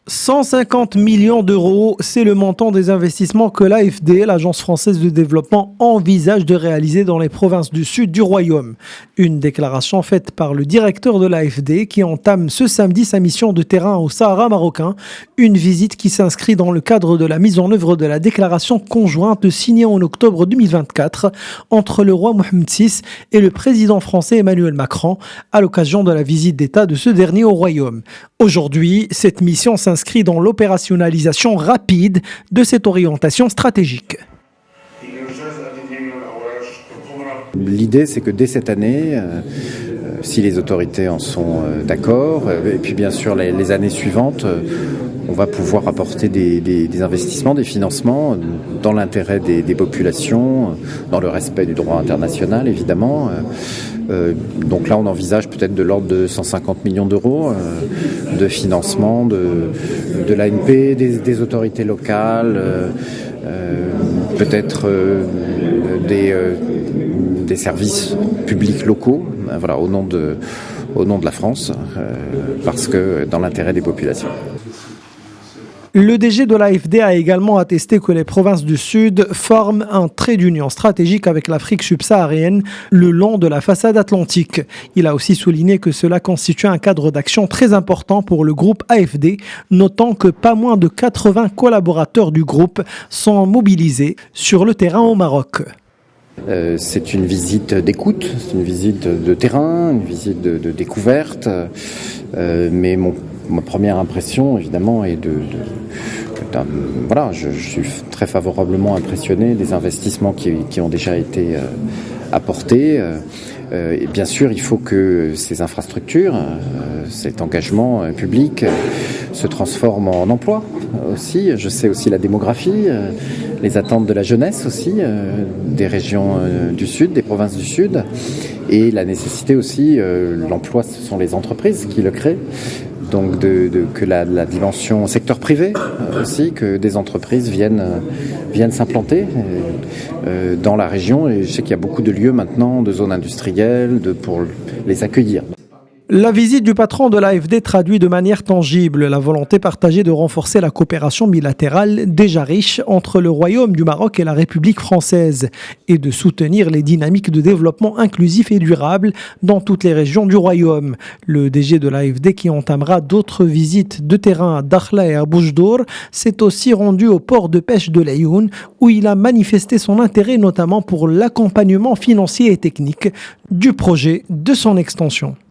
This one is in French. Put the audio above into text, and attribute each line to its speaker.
Speaker 1: 150 millions d'euros, c'est le montant des investissements que l'AFD, l'Agence française de développement, envisage de réaliser dans les provinces du sud du royaume. Une déclaration faite par le directeur de l'AFD qui entame ce samedi sa mission de terrain au Sahara marocain. Une visite qui s'inscrit dans le cadre de la mise en œuvre de la déclaration conjointe signée en octobre 2024 entre le roi Mohamed VI et le président français Emmanuel Macron à l'occasion de la visite d'État de ce dernier au royaume. Aujourd'hui, cette mission s'inscrit dans l'opérationnalisation rapide de cette orientation stratégique.
Speaker 2: L'idée, c'est que dès cette année, si les autorités en sont d'accord, et puis bien sûr les années suivantes, on va pouvoir apporter des investissements, des financements dans l'intérêt des populations, dans le respect du droit international évidemment. Donc là, on envisage peut-être de l'ordre de 150 millions d'euros de financement de l'ANP, des autorités locales, peut-être des services publics locaux, voilà, au nom de la France, parce que dans l'intérêt des populations.
Speaker 1: Le DG de l'AFD a également attesté que les provinces du Sud forment un trait d'union stratégique avec l'Afrique subsaharienne le long de la façade atlantique. Il a aussi souligné que cela constitue un cadre d'action très important pour le groupe AFD, notant que pas moins de 80 collaborateurs du groupe sont mobilisés sur le terrain au Maroc.
Speaker 2: C'est une visite d'écoute, c'est une visite de terrain, une visite de découverte, mais ma première impression, évidemment, est voilà, je suis très favorablement impressionné des investissements qui ont déjà été apportés. Et bien sûr, il faut que ces infrastructures, cet engagement public se transforme en emploi aussi. Je sais aussi la démographie, les attentes de la jeunesse aussi, des régions du Sud, des provinces du Sud, et la nécessité aussi, l'emploi, ce sont les entreprises qui le créent. Donc que la dimension secteur privé aussi, que des entreprises viennent s'implanter dans la région. Et je sais qu'il y a beaucoup de lieux maintenant, de zones industrielles, pour les accueillir.
Speaker 1: La visite du patron de l'AFD traduit de manière tangible la volonté partagée de renforcer la coopération bilatérale déjà riche entre le Royaume du Maroc et la République française et de soutenir les dynamiques de développement inclusif et durable dans toutes les régions du Royaume. Le DG de l'AFD, qui entamera d'autres visites de terrain à Dakhla et à Boujdour, s'est aussi rendu au port de pêche de l'Ayoun où il a manifesté son intérêt notamment pour l'accompagnement financier et technique du projet de son extension.